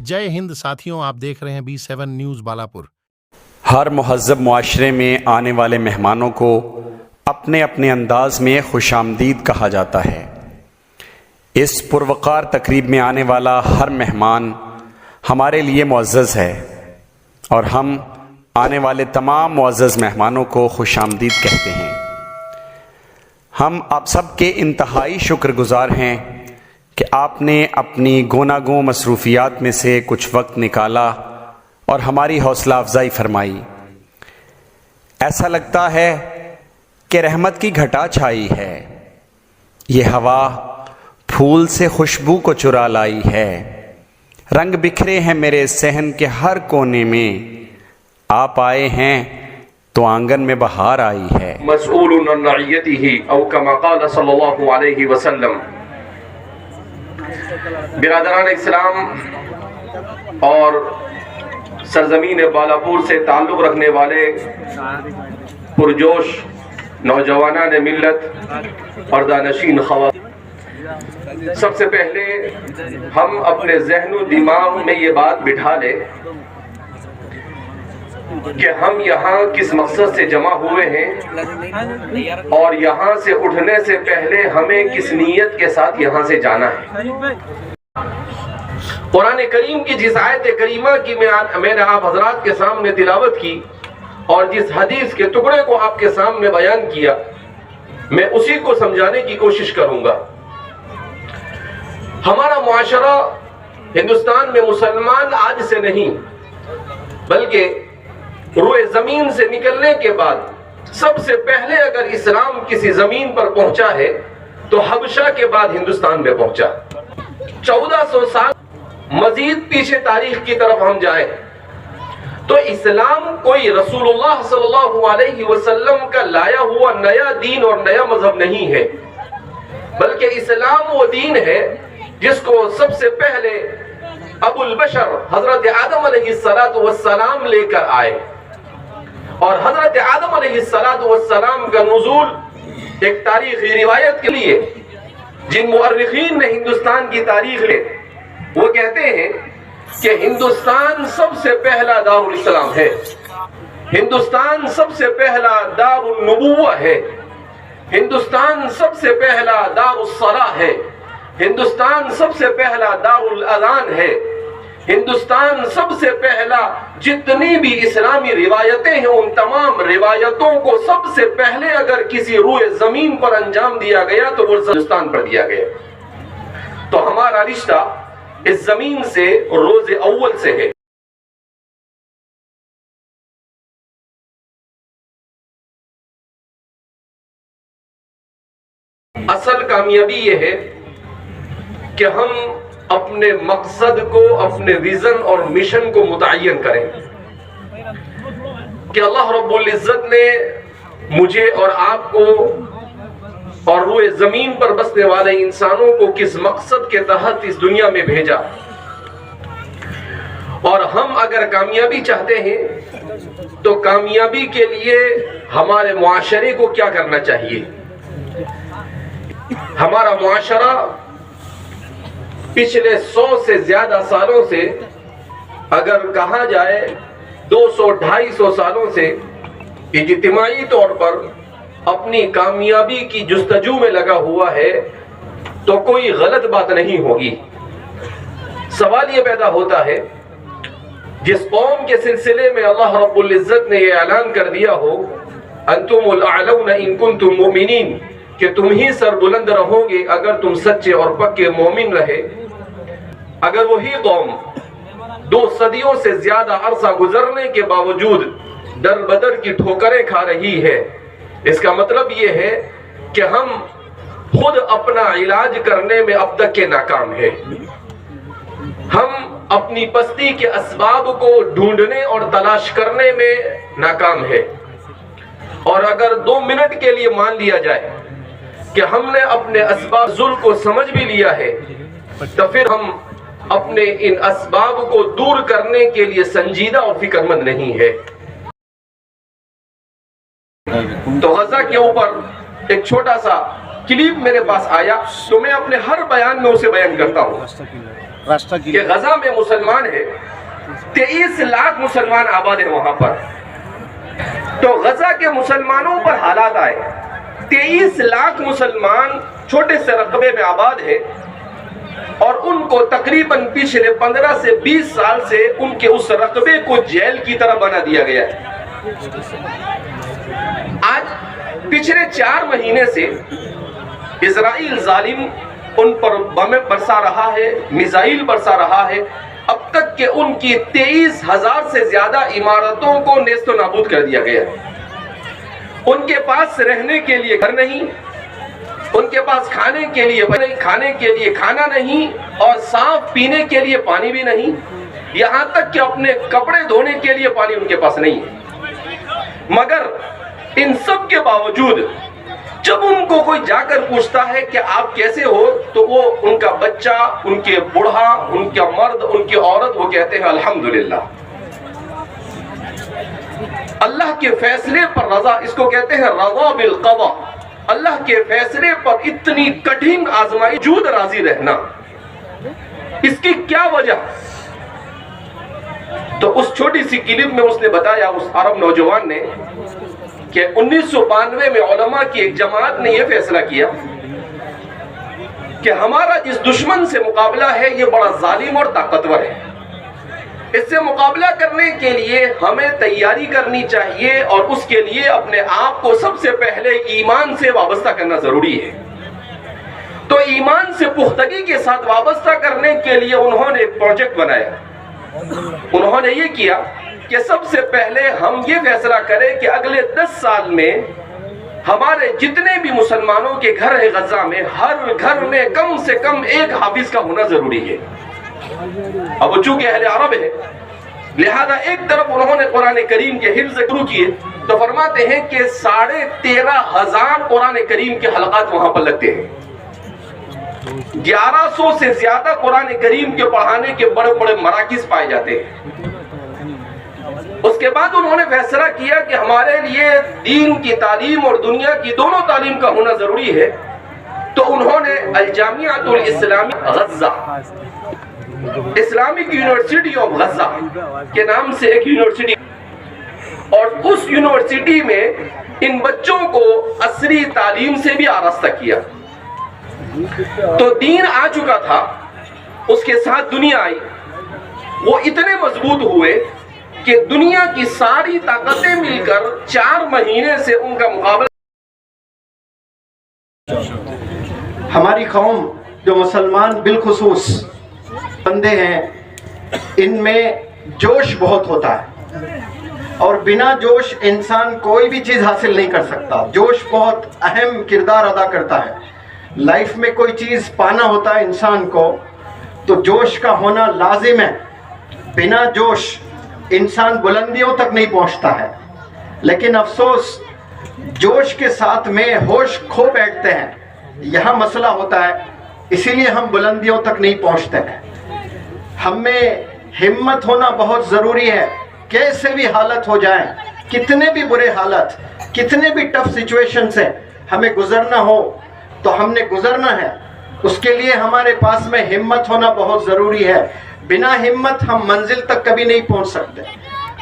जय हिंद साथियों, आप देख रहे हैं B7 न्यूज़ बालापुर। हर महज़ब मुआशरे में आने वाले मेहमानों को अपने अपने अंदाज में खुशामदीद कहा जाता है। इस पुरवकार तकरीब में आने वाला हर मेहमान हमारे लिए मुअज़्ज़ज़ है और हम आने वाले तमाम मुअज़्ज़ज़ मेहमानों को खुशामदीद कहते हैं। हम आप सब के इंतहाई शुक्रगुज़ार हैं कि आपने अपनी गोनागो मसरूफ़ियात में से कुछ वक्त निकाला और हमारी हौसला अफजाई फरमाई। ऐसा लगता है कि रहमत की घटा छाई है, ये हवा फूल से खुशबू को चुरा लाई है। रंग बिखरे हैं मेरे सहन के हर कोने में, आप आए हैं तो आंगन में बहार आई है। मसऊलुन अन रइयतिही औ कमा क़ाल सल्लल्लाहु अलैहि वसल्लम। बिरादरान इस्लाम और सरजमीन बालापुर से ताल्लुक़ रखने वाले पुरजोश नौजवानान मिल्लत और दानशीन ख़वातीन, सबसे पहले हम अपने ज़हन व दिमाग में ये बात बिठा लें कि हम यहाँ किस मकसद से जमा हुए हैं और यहाँ से उठने से पहले हमें किस नीयत के साथ यहाँ से जाना है। कुरान करीम की जिस आयत करीमा की मैंने आप हजरात के सामने तिलावत की और जिस हदीस के टुकड़े को आपके सामने बयान किया, मैं उसी को समझाने की कोशिश करूंगा। हमारा मुआशरा हिंदुस्तान में मुसलमान आज से नहीं बल्कि रूए जमीन से निकलने के बाद सबसे पहले अगर इस्लाम किसी जमीन पर पहुंचा है तो हबशा के बाद हिंदुस्तान में पहुंचा। 1400 साल मजीद पीछे तारीख की तरफ हम जाएं तो इस्लाम कोई रसूलुल्लाह सल्लल्लाहु अलैहि वसल्लम का लाया हुआ नया दीन और नया मजहब नहीं है, बल्कि इस्लाम वो दीन है जिसको सबसे पहले अबुल बशर हजरत आदम अलैहिस्सलातु वस्सलाम लेकर आए। और हजरत आदम अलैहिस्सलातु वस्सलाम का नुज़ूल एक तारीखी रिवायत के लिए जिन मुअर्रिखीन ने हिंदुस्तान की तारीख ले, वो कहते हैं कि हिंदुस्तान सबसे पहला दारुल इस्लाम है, हिंदुस्तान सबसे पहला दारुल नबुव्वह है, हिंदुस्तान सबसे पहला दारुल सलाह है, हिंदुस्तान सबसे पहला दारुल अज़ान है, हिंदुस्तान सबसे पहला जितनी भी इस्लामी रिवायतें हैं उन तमाम रिवायतों को सबसे पहले अगर किसी रूए जमीन पर अंजाम दिया गया तो वो हिंदुस्तान पर दिया गया। तो हमारा रिश्ता इस जमीन से रोज़े अव्वल से है। असल कामयाबी ये है कि हम अपने मकसद को, अपने विजन और मिशन को मुतय्यन करें कि अल्लाह रब्बुल इज्जत ने मुझे और आपको और रूए जमीन पर बसने वाले इंसानों को किस मकसद के तहत इस दुनिया में भेजा, और हम अगर कामयाबी चाहते हैं तो कामयाबी के लिए हमारे मुआशरे को क्या करना चाहिए। हमारा मुआशरा पिछले 100 से ज्यादा सालों से, अगर कहा जाए 200-250 सालों से इज्तिमाई तौर पर अपनी कामयाबी की जुस्तजू में लगा हुआ है, तो कोई गलत बात नहीं होगी। सवाल ये पैदा होता है, जिस कौम के सिलसिले में अल्लाह रब्बुल इज्जत ने ये ऐलान कर दिया हो अंतुमुल अअलौना इन कुंतुम मुमिनीन, कि तुम ही सर बुलंद रहोगे अगर तुम सच्चे और पक्के मोमिन रहे, अगर वही कौम 2 सदियों से ज्यादा अरसा गुजरने के बावजूद दर बदर की ठोकरें खा रही है, इसका मतलब ये है कि हम खुद अपना इलाज करने में अब तक के नाकाम है। हम अपनी पस्ती के असबाब को ढूंढने और तलाश करने में नाकाम है। और अगर 2 मिनट के लिए मान लिया जाए कि हमने अपने असबाब जुल्म को समझ भी लिया है, तो फिर हम अपने इन असबाब को दूर करने के लिए संजीदा और फिक्रमंद नहीं है। तो गजा के ऊपर एक छोटा सा क्लिप मेरे पास आया, तो मैं अपने हर बयान में उसे बयान करता हूँ। کہ غزہ میں مسلمان ہے، 23 لاکھ مسلمان آباد ہیں وہاں پر. تو غزہ کے مسلمانوں پر حالات آئے، 23 لاکھ مسلمان چھوٹے سے رقبے میں آباد ہے، اور ان کو تقریباً پچھلے 15 سے 20 سال سے ان کے اس رقبے کو جیل کی طرح بنا دیا گیا ہے. آج پچھلے 4 مہینے سے اسرائیل ظالم ان پر بم برسا رہا ہے، میزائل برسا رہا ہے. اب تک کہ ان کی 23,000 سے زیادہ عمارتوں کو نیست و نابود کر دیا گیا. ان کے پاس رہنے کے لیے گھر نہیں، ان کے پاس کھانے کے لیے کھانا نہیں، اور صاف پینے کے لیے پانی بھی نہیں. یہاں تک کہ اپنے کپڑے دھونے کے لیے پانی ان کے پاس نہیں ہے. مگر ان سب کے باوجود جب ان کو کوئی جا کر پوچھتا ہے کہ آپ کیسے ہو، تو وہ ان کا بچہ، ان کے بوڑھا، ان کا مرد، ان کی عورت، وہ کہتے ہیں الحمدللہ. اللہ کے فیصلے پر رضا، اس کو کہتے ہیں رضا بالقضاء. اللہ کے فیصلے پر اتنی کٹھن آزمائی جود راضی رہنا، اس کی کیا وجہ؟ تو اس چھوٹی سی کلپ میں اس نے بتایا، اس عرب نوجوان نے، کہ 1992 میں علماء کی ایک جماعت نے یہ فیصلہ کیا کہ ہمارا جس دشمن سے مقابلہ ہے یہ بڑا ظالم اور طاقتور ہے. اس سے مقابلہ کرنے کے لیے ہمیں تیاری کرنی چاہیے، اور اس کے لیے اپنے آپ کو سب سے پہلے ایمان سے وابستہ کرنا ضروری ہے. تو ایمان سے پختگی کے ساتھ وابستہ کرنے کے لیے انہوں نے ایک پروجیکٹ بنایا. انہوں نے یہ کیا کہ سب سے پہلے ہم یہ فیصلہ کریں کہ اگلے 10 سال میں ہمارے جتنے بھی مسلمانوں کے گھر ہے غزہ میں، ہر گھر میں کم سے کم ایک حافظ کا ہونا ضروری ہے. اب چونکہ اہل عرب ہے، لہذا ایک طرف انہوں نے قرآن کریم کے حفظ شروع کیے، تو فرماتے ہیں کہ 13,500 قرآن کریم کے حلقات وہاں پر لگتے ہیں. 1100 سے زیادہ قرآن کریم کے پڑھانے کے بڑے بڑے مراکز پائے جاتے ہیں. اس کے بعد انہوں نے فیصلہ کیا کہ ہمارے لیے دین کی تعلیم اور دنیا کی دونوں تعلیم کا ہونا ضروری ہے. تو انہوں نے الجامعۃ الاسلامی Gaza, Islamic University of Gaza کے نام سے ایک یونیورسٹی، اور اس یونیورسٹی میں ان بچوں کو عصری تعلیم سے بھی آراستہ کیا. تو دین آ چکا تھا، اس کے ساتھ دنیا آئی. وہ اتنے مضبوط ہوئے کہ دنیا کی ساری طاقتیں مل کر 4 مہینے سے ان کا مقابلہ. ہماری قوم جو مسلمان بالخصوص بندے ہیں، ان میں جوش بہت ہوتا ہے، اور بنا جوش انسان کوئی بھی چیز حاصل نہیں کر سکتا. جوش بہت اہم کردار ادا کرتا ہے. لائف میں کوئی چیز پانا ہوتا ہے انسان کو تو جوش کا ہونا لازم ہے. بنا جوش انسان بلندیوں تک نہیں پہنچتا ہے. لیکن افسوس جوش کے ساتھ میں ہوش کھو بیٹھتے ہیں، یہاں مسئلہ ہوتا ہے، اسی لیے ہم بلندیوں تک نہیں پہنچتے ہیں. ہم میں ہمت ہونا بہت ضروری ہے. کیسے بھی حالت ہو جائیں، کتنے بھی برے حالت، کتنے بھی ٹف سچویشن سے ہمیں گزرنا ہو تو ہم نے گزرنا ہے. اس کے لیے ہمارے پاس میں ہمت ہونا بہت ضروری ہے. بنا ہمت ہم منزل تک کبھی نہیں پہنچ سکتے.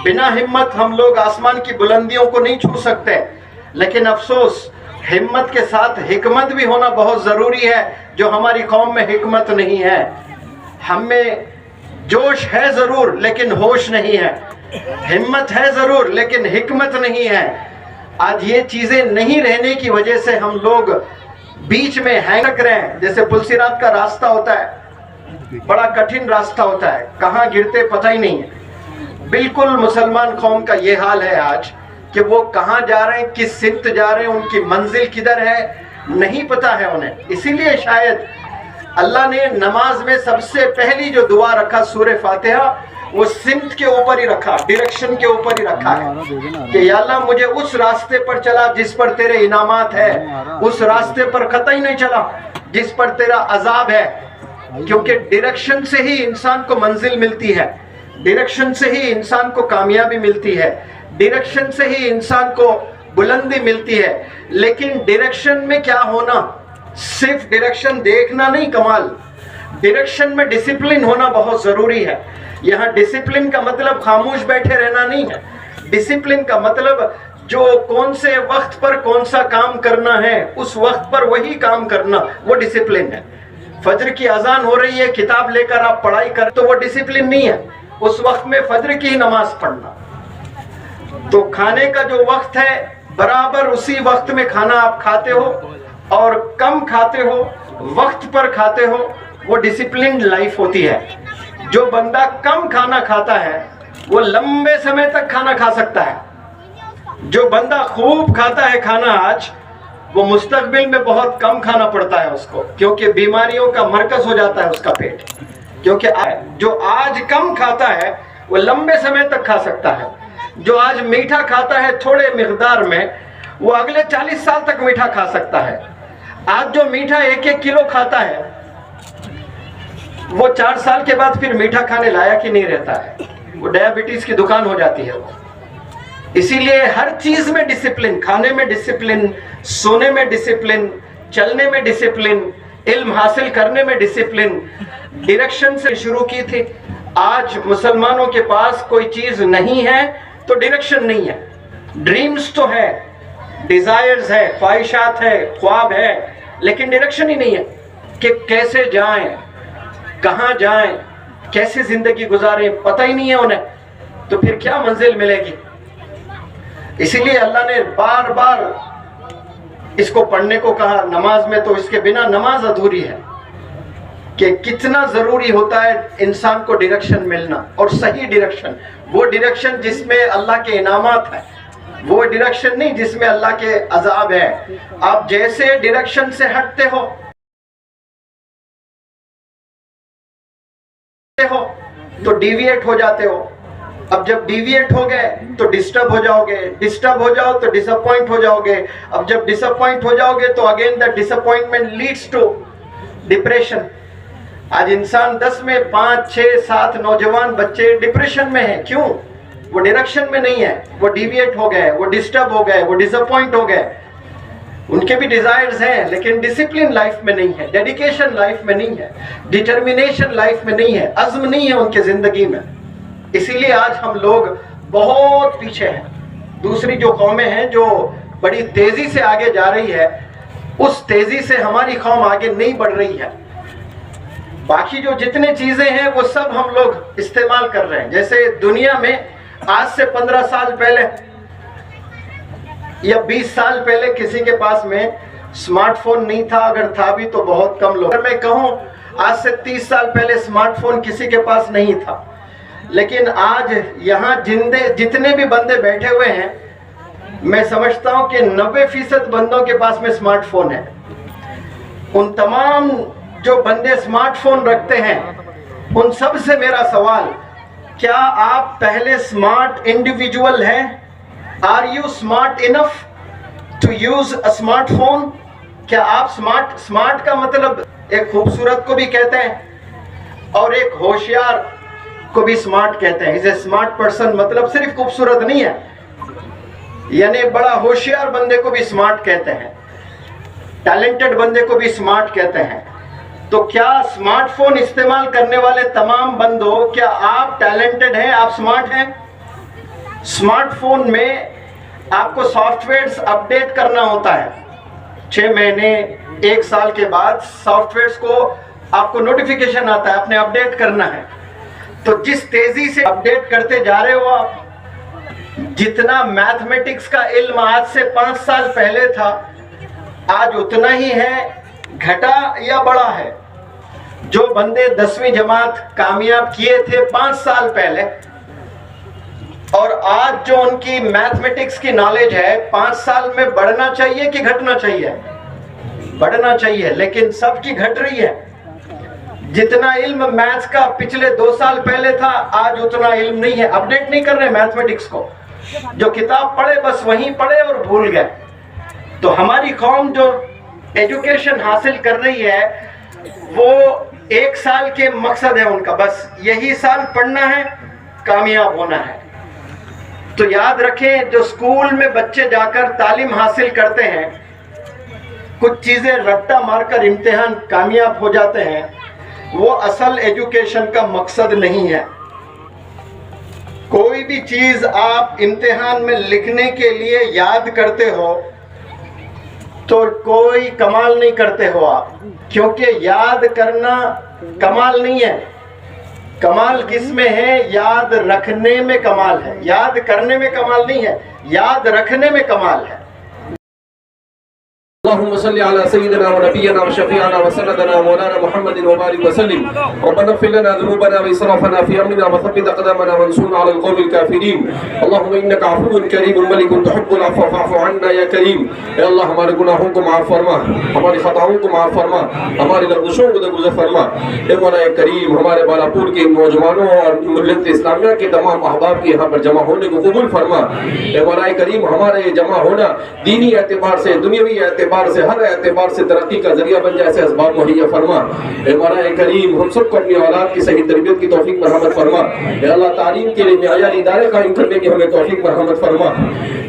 بنا ہمت ہم لوگ آسمان کی بلندیوں کو نہیں چھو سکتے. لیکن افسوس ہمت کے ساتھ حکمت بھی ہونا بہت ضروری ہے، جو ہماری قوم میں حکمت نہیں ہے. ہم میں جوش ہے ضرور لیکن ہوش نہیں ہے، ہمت ہے ضرور لیکن حکمت نہیں ہے. آج یہ چیزیں نہیں رہنے کی وجہ سے ہم لوگ بیچ میں ہینگ رہے ہیں. جیسے پلسرات کا راستہ ہوتا ہے، بڑا کٹھن راستہ ہوتا ہے، کہاں گرتے پتہ ہی نہیں ہے. بالکل مسلمان قوم کا یہ حال ہے آج کہ وہ کہاں جا رہے ہیں، کس سمت جا رہے ہیں، ان کی منزل کدھر ہے نہیں پتا ہے انہیں. اسی لیے شاید اللہ نے نماز میں سب سے پہلی جو دعا رکھا سورہ فاتحہ، وہ سمت کے اوپر ہی رکھا، ڈائریکشن کے اوپر ہی رکھا ہے کہ یا اللہ مجھے اس راستے پر چلا جس پر تیرے انعامات ہے، اس راستے پر قطعی نہیں چلا جس پر تیرا عذاب ہے. کیونکہ ڈائریکشن سے ہی انسان کو منزل ملتی ہے، ڈائریکشن سے ہی انسان کو کامیابی ملتی ہے، ڈائریکشن سے ہی انسان کو بلندی ملتی ہے. لیکن ڈائریکشن میں کیا ہونا، صرف ڈائریکشن دیکھنا نہیں کمال، डायरेक्शन में डिसिप्लिन होना बहुत ज़रूरी है। यहाँ डिसिप्लिन का मतलब खामोश बैठे रहना नहीं है। डिसिप्लिन का मतलब जो कौन से वक्त पर कौन सा काम करना है उस वक्त पर वही काम करना, वो डिसिप्लिन है। फजर की अजान हो रही है, किताब लेकर आप पढ़ाई कर, तो वो डिसिप्लिन नहीं है। उस वक्त में फजर की नमाज पढ़ना। तो खाने का जो वक्त है बराबर उसी वक्त में खाना आप खाते हो और कम खाते हो, वक्त पर खाते हो, वो डिसिप्लिन लाइफ होती है। जो बंदा कम खाना खाता है वो लंबे समय तक खाना खा सकता है। जो बंदा खूब खाता है खाना आज, वो मुस्तकबिल में बहुत कम खाना पड़ता है उसको, क्योंकि बीमारियों का मरकज हो जाता है उसका पेट। क्योंकि जो आज कम खाता है वो लंबे समय तक खा सकता है। जो आज मीठा खाता है थोड़े मिकदार में, वो अगले 40 साल तक मीठा खा सकता है। आज जो मीठा 1-1 किलो खाता है वो 4 साल के बाद फिर मीठा खाने लायक ही नहीं रहता है, वो डायबिटीज की दुकान हो जाती है वो। इसीलिए हर चीज में डिसिप्लिन, खाने में डिसिप्लिन, सोने में डिसिप्लिन, चलने में डिसिप्लिन, इल्म हासिल करने में डिसिप्लिन। डायरेक्शन से शुरू की थी। आज मुसलमानों के पास कोई चीज नहीं है तो डायरेक्शन नहीं है। ड्रीम्स तो है, डिजायर्स है, ख्वाहिशात है, ख्वाब है, लेकिन डायरेक्शन ही नहीं है कि कैसे जाएं, कहां जाएं, कैसे जिंदगी गुजारें, पता ही नहीं है उन्हें, तो फिर क्या मंजिल मिलेगी। इसीलिए अल्लाह ने बार बार इसको पढ़ने को कहा नमाज में, तो इसके बिना नमाज अधूरी है। कि कितना जरूरी होता है इंसान को डायरेक्शन मिलना, और सही डायरेक्शन, वो डायरेक्शन जिसमें अल्लाह के इनामात है, वो डायरेक्शन नहीं जिसमें अल्लाह के अजाब है। आप जैसे डायरेक्शन से हटते हो तो डिविएट हो जाते हो। अब जब डिविएट हो गए तो डिस्टर्ब हो जाओगे, डिस्टर्ब हो जाओ तो डिसअपॉइंट हो जाओगे। अब जब डिसअपॉइंट हो जाओगे तो again the disappointment leads to depression. आज इंसान 10 में 5, 6, 7 नौजवान बच्चे डिप्रेशन में हैं। क्यों? वो डायरेक्शन में नहीं है, वो डिविएट हो गए, वो डिस्टर्ब हो गए, वो डिसअपॉइंट हो गए। उनके भी डिजायर्स हैं लेकिन डिसिप्लिन लाइफ में नहीं है, डेडिकेशन लाइफ में नहीं है, डिटर्मिनेशन लाइफ में नहीं है, अज़्म नहीं है उनके जिंदगी में। इसीलिए आज हम लोग बहुत पीछे हैं। दूसरी जो कौमें हैं जो बड़ी तेजी से आगे जा रही है, उस तेजी से हमारी कौम आगे नहीं बढ़ रही है। बाकी जो जितने चीजें हैं वो सब हम लोग इस्तेमाल कर रहे हैं। जैसे दुनिया में आज से 15 साल पहले या 20 साल पहले किसी के पास में स्मार्टफोन नहीं था, अगर था भी तो बहुत कम लोग। अगर मैं कहूँ आज से 30 साल पहले स्मार्टफोन किसी के पास नहीं था, लेकिन आज यहाँ जितने भी बंदे बैठे हुए हैं, मैं समझता हूँ कि 90% बंदों के पास में स्मार्टफोन है। उन तमाम जो बंदे स्मार्टफोन रखते हैं उन सब से मेरा सवाल, क्या आप पहले स्मार्ट इंडिविजुअल हैं? Are you smart enough to use a smartphone? क्या आप स्मार्ट का मतलब एक खूबसूरत को भी कहते हैं और एक होशियार को भी स्मार्ट कहते हैं। इसे स्मार्ट पर्सन मतलब सिर्फ खूबसूरत नहीं है, यानी बड़ा होशियार बंदे को भी स्मार्ट कहते हैं, टैलेंटेड बंदे को भी स्मार्ट कहते हैं। तो क्या स्मार्टफोन इस्तेमाल करने वाले तमाम बंदों, क्या आप टैलेंटेड हैं, आप स्मार्ट हैं? स्मार्टफोन में आपको सॉफ्टवेयर्स अपडेट करना होता है। 6 महीने 1 साल के बाद सॉफ्टवेयर्स को आपको नोटिफिकेशन आता है, आपने अपडेट करना है। तो जिस तेजी से अपडेट करते जा रहे हो आप, जितना मैथमेटिक्स का इल्म आज से 5 साल पहले था, आज उतना ही है, घटा या बढ़ा है? जो बंदे 10वीं जमात कामयाब किए थे 5 साल पहले, और आज जो उनकी मैथमेटिक्स की नॉलेज है 5 साल में बढ़ना चाहिए कि घटना चाहिए? बढ़ना चाहिए, लेकिन सबकी घट रही है। जितना इल्म मैथ्स का पिछले 2 साल पहले था, आज उतना इल्म नहीं है। अपडेट नहीं कर रहे मैथमेटिक्स को, जो किताब पढ़े बस वहीं पढ़े और भूल गए। तो हमारी कौम जो एजुकेशन हासिल कर रही है वो 1 साल के मकसद है उनका, बस यही साल पढ़ना है, कामयाब होना है। तो याद रखें, जो स्कूल में बच्चे जाकर तालीम हासिल करते हैं, कुछ चीजें रट्टा मारकर इम्तिहान कामयाब हो जाते हैं, وہ اصل ایجوکیشن کا مقصد نہیں ہے۔ کوئی بھی چیز آپ امتحان میں لکھنے کے لیے یاد کرتے ہو تو کوئی کمال نہیں کرتے ہو آپ، کیونکہ یاد کرنا کمال نہیں ہے۔ کمال کس میں ہے؟ یاد رکھنے میں کمال ہے، یاد کرنے میں کمال نہیں ہے، یاد رکھنے میں کمال ہے۔ اللهم صل على سيدنا ونبينا وشفيعنا وسندنا مولانا محمد وبارك وسلم. ربنا اغفر لنا ذنوبنا واسرافنا في امرنا وثبت اقدامنا وانصرنا على القوم الكافرين. اللهم انك عفو کریم ملک تحب العفو فاعف عنا یا کریم. اے اللہ ہمارے گناہوں کو معاف فرما، ہماری خطاؤں کو معاف فرما، ہماری لغزشوں کو درگزر فرما. اے مولا کریم ہمارے بالاپور کے نوجوانوں اور ملت اسلامیہ کے تمام احباب کے یہاں پر جمع ہونے کو قبول فرما. اے مولا کریم ہمارے جمع ہونا دینی اعتبار سے، دنیاوی اعتبار سے، ہر اعتبار سے ترقی کا ذریعہ بن جائے، ایسے اسباب مہیا فرما. اے مولا کریم ہم سب کو اپنی اولاد کی صحیح تربیت کی توفیق مرحمت فرما. اے اللہ تعلیم کے لیے معیاری ادارے قائم کرنے کی ہمیں توفیق مرحمت فرما.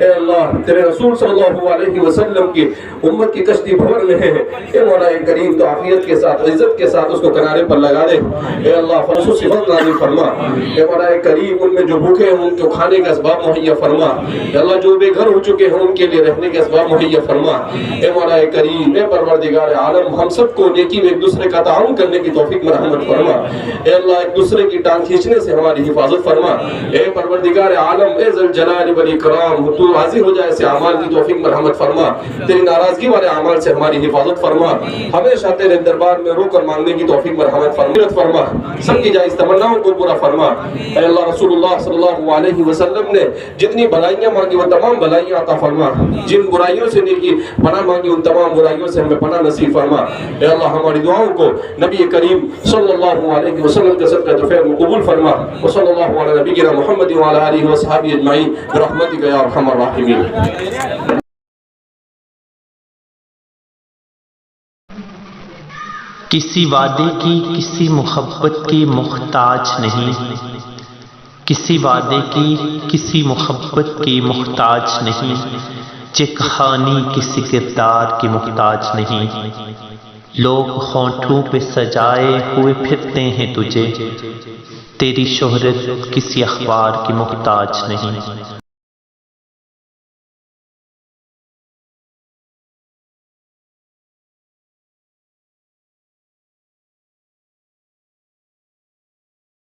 اے اللہ تیرے رسول صلی اللہ علیہ وسلم کی امت کی کشتی بھر میں ہے، اے مولا کریم تو عافیت کے ساتھ، عزت کے ساتھ اس کو کنارے پر لگا دے. اے اللہ خصوصی فضل نازل فرما. اے مولا کریم ان میں جو بھوکے ہیں ان کو کھانے کا اسباب مہیا فرما. اے اللہ جو بے گھر ہو چکے ہیں ان کے لیے رہنے کے اسباب مہیا فرما. اے مولا کریم اے پروردگار عالم ہم سب کو نیکی میں ایک دوسرے کا تعاون کرنے کی توفیق مرحمت فرما. اے اللہ ایک دوسرے کی ٹانگ کھینچنے سے ہماری حفاظت فرما. اے پروردگار عالم اے ذل جلال والاکرام تو راضی ہو جائے ایسے اعمال کی توفیق مرحمت فرما. تیری ناراضگی والے اعمال سے ہماری حفاظت فرما. ہمیشہ تیرے دربار میں رو کر مانگنے کی توفیق مرحمت فرما. سب کی جائز تمناؤں کو پورا فرما. اے اللہ رسول اللہ صلی اللہ علیہ وسلم نے جتنی بھلائیاں مانگی وہ تمام بھلائیاں عطا فرما. جن برائیوں سے نیکی پناہ مانگی ان تمام برائیوں سے ہمیں پناہ نصیب فرما. اے اللہ ہماری دعاؤں کو نبی کریم صلی اللہ علیہ وسلم کے صدقہ توفیق میں قبول فرما. وصلی اللہ علی نبینا محمد وعلی آلہ وصحبہ اجمعین برحمتک یا ارحم الراحمین. کسی وعدے کی، کسی محبت کی محتاج نہیں، کسی وعدے کی، کسی محبت کی محتاج نہیں، چہ کہانی کسی کردار کی محتاج نہیں. لوگ ہونٹوں پہ سجائے ہوئے پھرتے ہیں تجھے، تیری شہرت کسی اخبار کی محتاج نہیں.